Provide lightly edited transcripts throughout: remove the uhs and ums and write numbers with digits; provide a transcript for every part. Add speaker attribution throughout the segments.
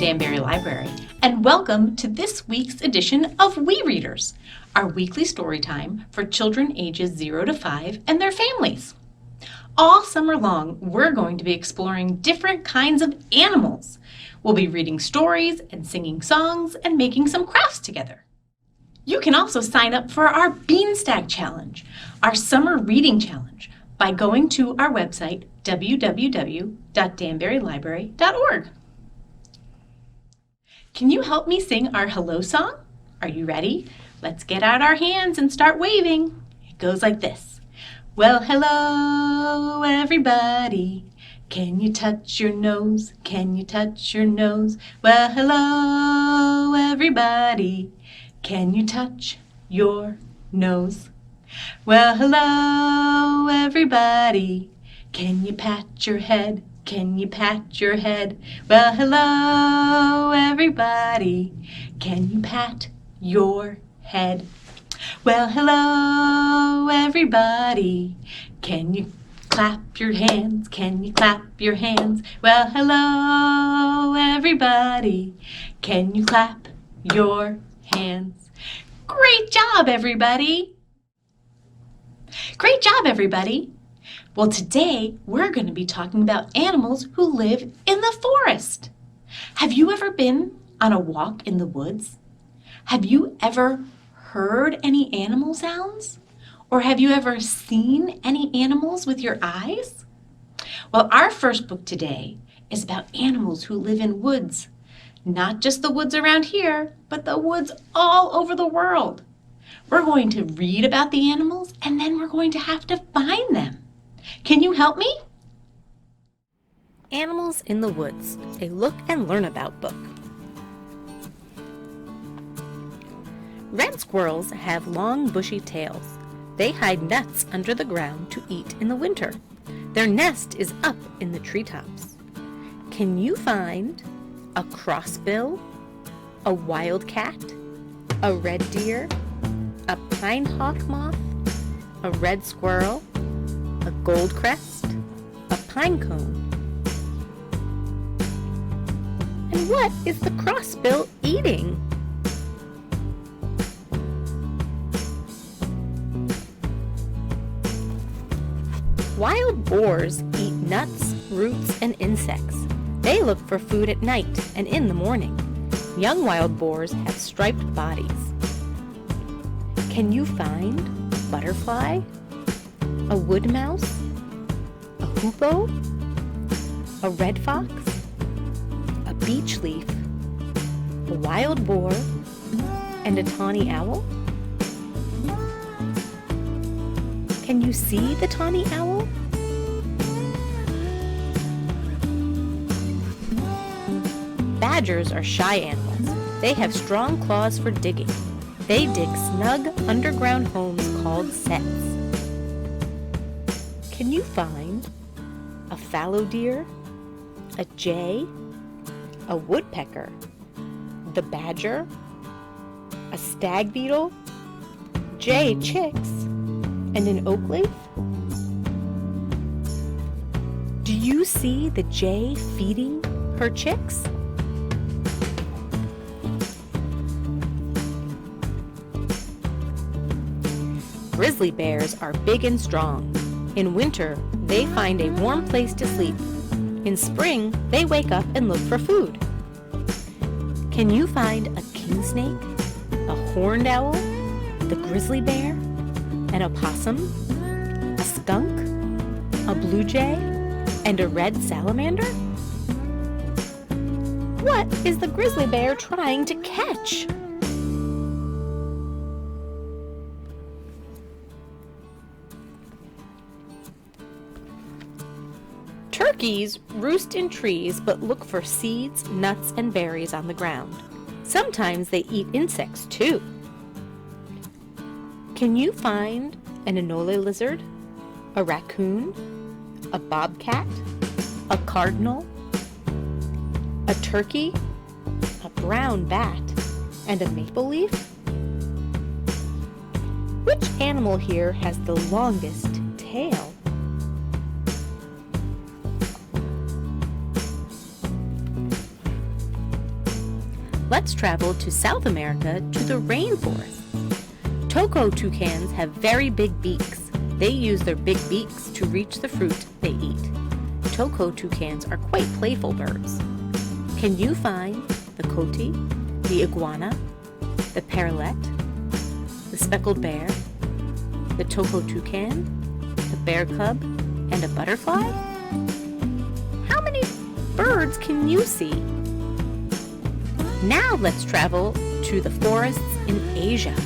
Speaker 1: Danbury Library, and welcome to this week's edition of We Readers, our weekly story time for children ages 0 to 5 and their families. All summer long, we're going to be exploring different kinds of animals. We'll be reading stories and singing songs and making some crafts together. You can also sign up for our Beanstack Challenge, our summer reading challenge, by going to our website, www.danburylibrary.org. Can you help me sing our hello song? Are you ready? Let's get out our hands and start waving. It goes like this. Well, hello, everybody. Can you touch your nose? Can you touch your nose? Well, hello, everybody. Can you touch your nose? Well, hello, everybody. Can you pat your head? Can you pat your head? Well, hello, everybody. Can you pat your head? Well, hello, everybody. Can you clap your hands? Can you clap your hands? Well, hello, everybody. Can you clap your hands? Great job, everybody. Great job, everybody. Well, today we're going to be talking about animals who live in the forest. Have you ever been on a walk in the woods? Have you ever heard any animal sounds? Or have you ever seen any animals with your eyes? Well, our first book today is about animals who live in woods. Not just the woods around here, but the woods all over the world. We're going to read about the animals and then we're going to have to find them. Can you help me?
Speaker 2: Animals in the Woods, a look and learn about book. Red squirrels have long bushy tails. They hide nuts under the ground to eat in the winter. Their nest is up in the treetops. Can you find a crossbill, a wildcat, a red deer, a pine hawk moth, a red squirrel, a goldcrest, a pine cone? And what is the crossbill eating? Wild boars eat nuts, roots, and insects. They look for food at night and in the morning. Young wild boars have striped bodies. Can you find a butterfly, a wood mouse, a hoopoe, a red fox, a beech leaf, a wild boar, and a tawny owl? Can you see the tawny owl? Badgers are shy animals. They have strong claws for digging. They dig snug underground homes called sets. Can you find a fallow deer, a jay, a woodpecker, the badger, a stag beetle, jay chicks, and an oak leaf? Do you see the jay feeding her chicks? Grizzly bears are big and strong. In winter, they find a warm place to sleep. In spring, they wake up and look for food. Can you find a king snake, a horned owl, the grizzly bear, an opossum, a skunk, a blue jay, and a red salamander? What is the grizzly bear trying to catch? Turkeys roost in trees but look for seeds, nuts, and berries on the ground. Sometimes they eat insects too. Can you find an anole lizard, a raccoon, a bobcat, a cardinal, a turkey, a brown bat, and a maple leaf? Which animal here has the longest tail? let's travel to South America to the rainforest. Toco toucans have very big beaks. They use their big beaks to reach the fruit they eat. Toco toucans are quite playful birds. Can you find the coati, the iguana, the parrot, the speckled bear, the toco toucan, the bear cub, and a butterfly? How many birds can you see? Now let's travel to the forests in Asia.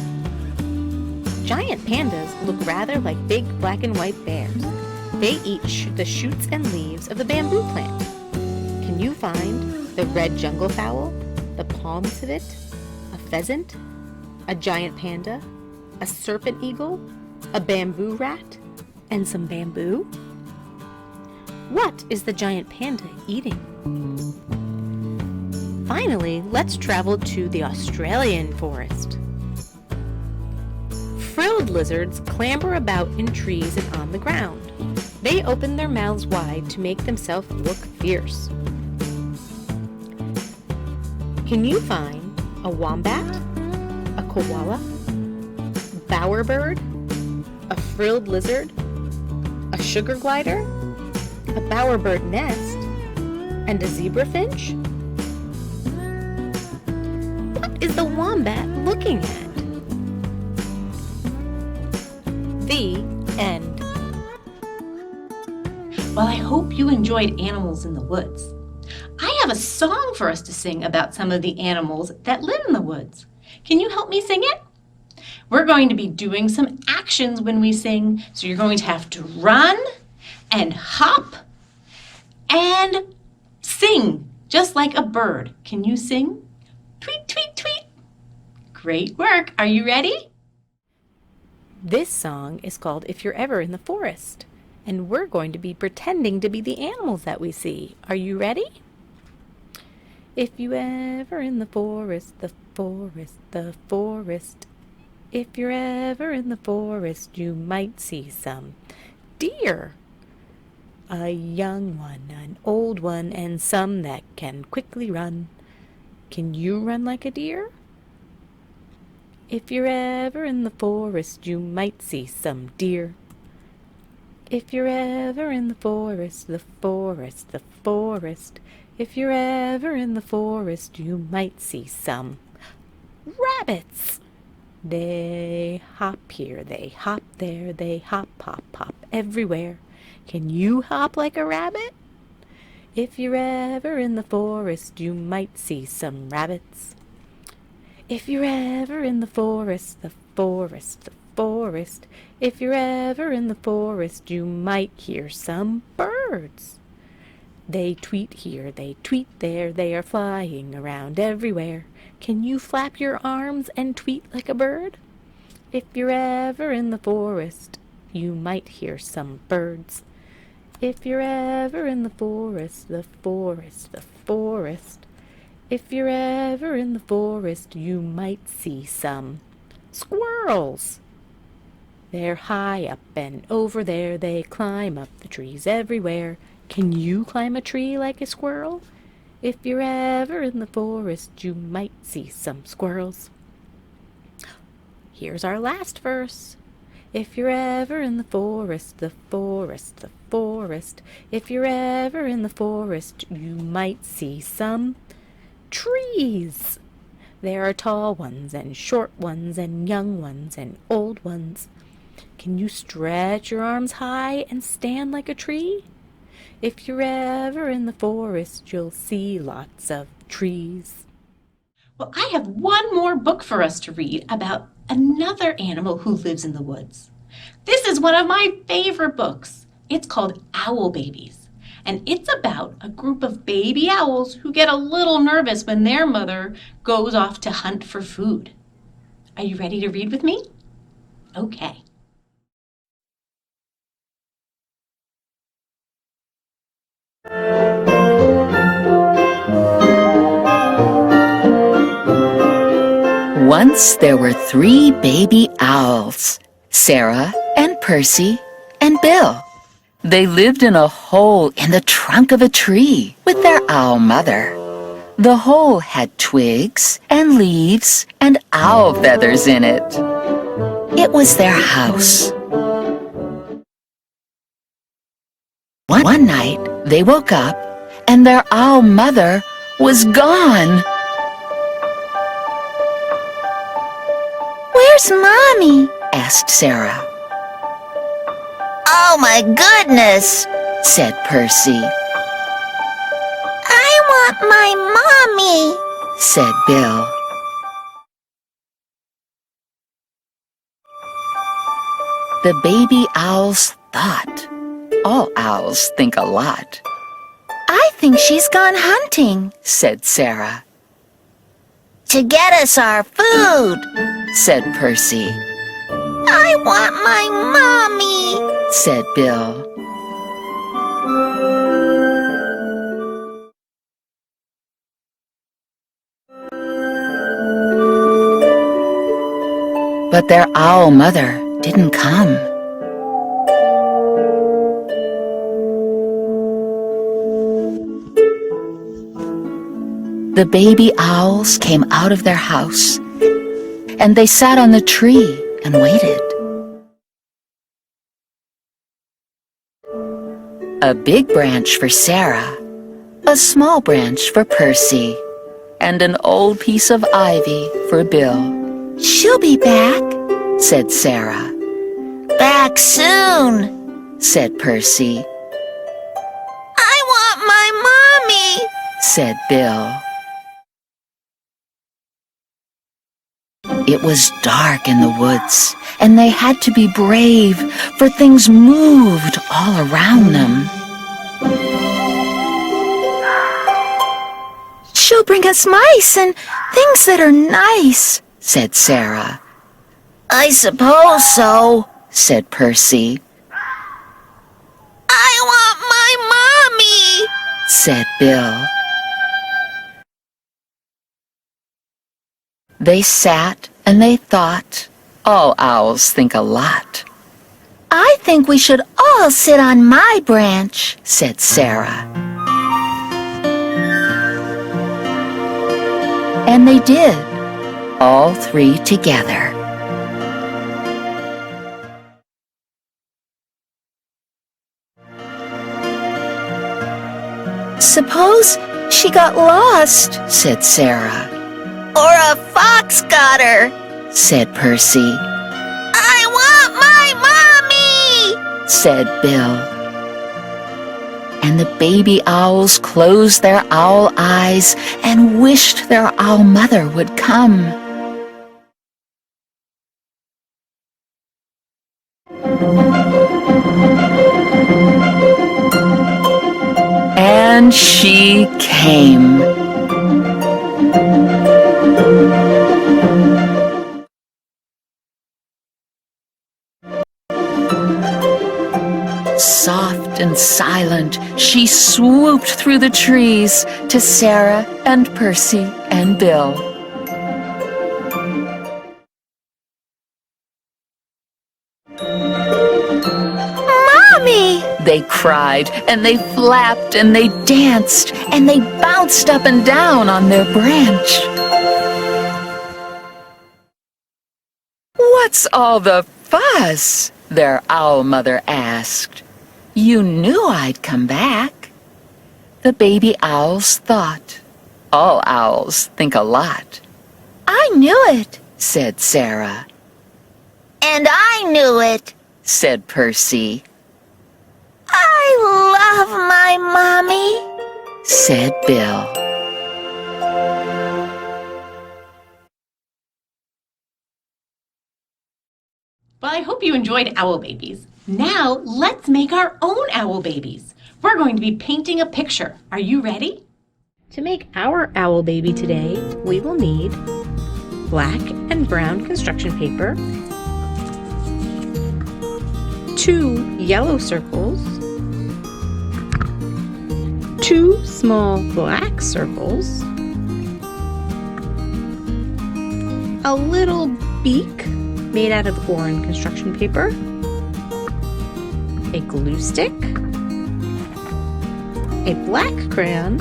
Speaker 2: Giant pandas look rather like big black and white bears. They eat the shoots and leaves of the bamboo plant. Can you find the red jungle fowl, the palm civet, a pheasant, a giant panda, a serpent eagle, a bamboo rat, and some bamboo? What is the giant panda eating? Finally, let's travel to the Australian forest. Frilled lizards clamber about in trees and on the ground. They open their mouths wide to make themselves look fierce. Can you find a wombat, a koala, bowerbird, a frilled lizard, a sugar glider, a bowerbird nest, and a zebrafinch? What is the wombat looking at? The end.
Speaker 1: Well, I hope you enjoyed Animals in the Woods. I have a song for us to sing about some of the animals that live in the woods. Can you help me sing it? We're going to be doing some actions when we sing, so you're going to have to run and hop and sing just like a bird. Can you sing? Tweet, tweet, tweet. Great work. Are you ready?
Speaker 2: This song is called If You're Ever in the Forest, and we're going to be pretending to be the animals that we see. Are you ready? If you ever in the forest, the forest, the forest. If you're ever in the forest, you might see some deer. A young one, an old one, and some that can quickly run. Can you run like a deer? If you're ever in the forest, you might see some deer. If you're ever in the forest, the forest, the forest. If you're ever in the forest, you might see some rabbits. They hop here, they hop there, they hop, hop, hop everywhere. Can you hop like a rabbit? If you're ever in the forest, you might see some rabbits. If you're ever in the forest, the forest, the forest. If you're ever in the forest, you might hear some birds. They tweet here, they tweet there, they are flying around everywhere. Can you flap your arms and tweet like a bird? If you're ever in the forest, you might hear some birds. If you're ever in the forest, the forest, the forest. If you're ever in the forest, you might see some squirrels. They're high up and over there, they climb up the trees everywhere. Can you climb a tree like a squirrel? If you're ever in the forest, you might see some squirrels. Here's our last verse. If you're ever in the forest, the forest, the forest. If you're ever in the forest, you might see some trees. There are tall ones and short ones and young ones and old ones. Can you stretch your arms high and stand like a tree? If you're ever in the forest, you'll see lots of trees.
Speaker 1: Well, I have one more book for us to read about another animal who lives in the woods. This is one of my favorite books. It's called Owl Babies, and it's about a group of baby owls who get a little nervous when their mother goes off to hunt for food. Are you ready to read with me? Okay.
Speaker 3: Once there were 3 baby owls, Sarah and Percy and Bill. They lived in a hole in the trunk of a tree with their owl mother. The hole had twigs and leaves and owl feathers in it. It was their house. One night, they woke up and their owl mother was gone. "Where's Mommy?" asked Sarah. "Oh my goodness," said Percy. "I want my Mommy," said Bill. The baby owls thought. All owls think a lot. "I think she's gone hunting," said Sarah. "To get us our food," said Percy. "I want my Mommy," said Bill. But their owl mother didn't come. The baby owls came out of their house, and they sat on the tree and waited. A big branch for Sarah, a small branch for Percy, and an old piece of ivy for Bill. "She'll be back," said Sarah. "Back soon," said Percy. "I want my Mommy," said Bill. It was dark in the woods, and they had to be brave, for things moved all around them. "She'll bring us mice and things that are nice," said Sarah. "I suppose so," said Percy. "I want my Mommy," said Bill. They sat and they thought. All owls think a lot. "I think we should all sit on my branch," said Sarah. And they did, all three together. "Suppose she got lost," said Sarah. "Or a fox got her," said Percy. "I want my Mommy," said Bill. And the baby owls closed their owl eyes and wished their owl mother would come. And she came. Soft and silent, she swooped through the trees to Sarah and Percy and Bill. "Mommy!" they cried, and they flapped and they danced and they bounced up and down on their branch. "What's all the fuss?" their owl mother asked. "You knew I'd come back." The baby owls thought. All owls think a lot. "I knew it," said Sarah. "And I knew it," said Percy. "I love my Mommy," said Bill.
Speaker 1: Well, I hope you enjoyed Owl Babies. Now, let's make our own Owl Babies. We're going to be painting a picture. Are you ready?
Speaker 2: To make our owl baby today, we will need black and brown construction paper, 2 yellow circles, 2 small black circles, a little beak made out of orange construction paper, a glue stick, a black crayon,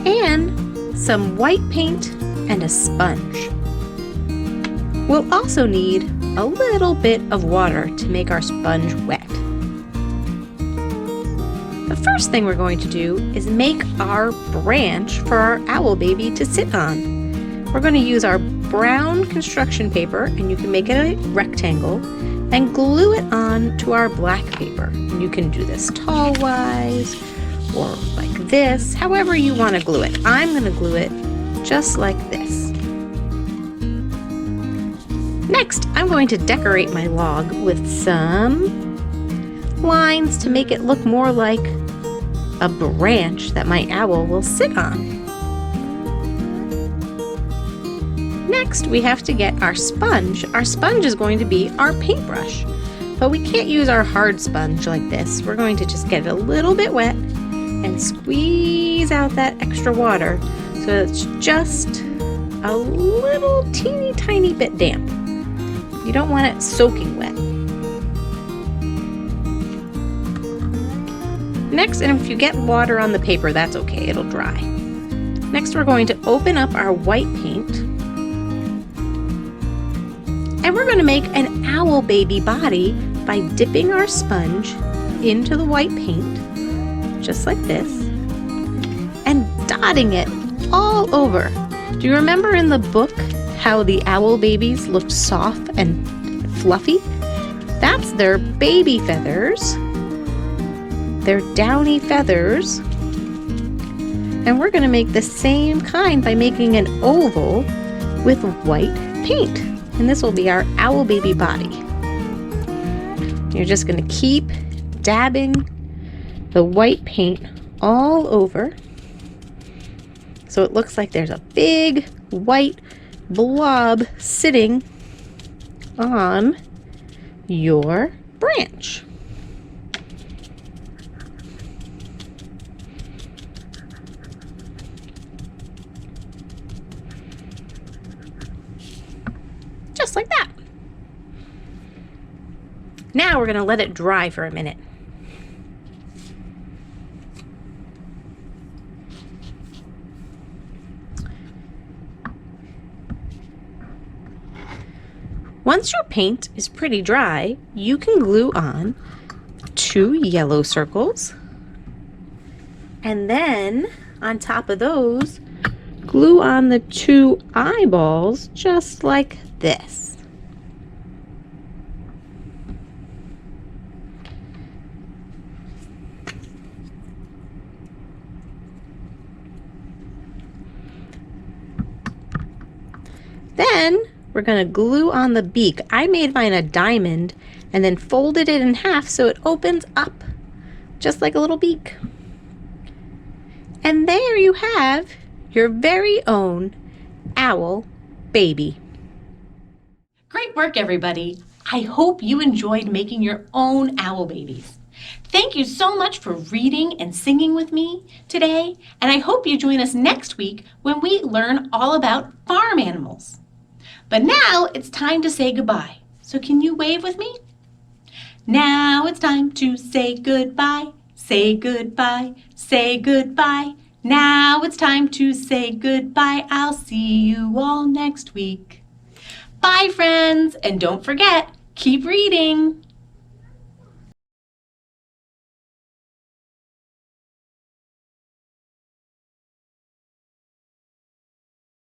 Speaker 2: and some white paint and a sponge. We'll also need a little bit of water to make our sponge wet. The first thing we're going to do is make our branch for our owl baby to sit on. We're going to use our brown construction paper, and you can make it a rectangle, and glue it on to our black paper. And you can do this tall-wise or like this, however you want to glue it. I'm going to glue it just like this. Next, I'm going to decorate my log with some lines to make it look more like a branch that my owl will sit on. Next, we have to get our sponge. Our sponge is going to be our paintbrush, but we can't use our hard sponge like this. We're going to just get it a little bit wet and squeeze out that extra water so it's just a little teeny tiny bit damp. You don't want it soaking wet. Next, and if you get water on the paper, that's okay, it'll dry. Next, we're going to open up our white paint, and we're going to make an owl baby body by dipping our sponge into the white paint, just like this, and dotting it all over. Do you remember in the book how the owl babies looked soft and fluffy? That's their baby feathers. They're downy feathers. And we're going to make the same kind by making an oval with white paint. And this will be our owl baby body. You're just going to keep dabbing the white paint all over so it looks like there's a big white blob sitting on your branch. Just like that. Now we're going to let it dry for a minute. Once your paint is pretty dry, you can glue on 2 yellow circles, and then on top of those, glue on the 2 eyeballs just like this. Then we're going to glue on the beak. I made mine a diamond and then folded it in half so it opens up just like a little beak. And there you have your very own owl baby.
Speaker 1: Great work, everybody. I hope you enjoyed making your own owl babies. Thank you so much for reading and singing with me today, and I hope you join us next week when we learn all about farm animals. But now it's time to say goodbye. So can you wave with me? Now it's time to say goodbye. Say goodbye. Say goodbye. Now it's time to say goodbye. I'll see you all next week. Bye, friends, and don't forget, keep reading.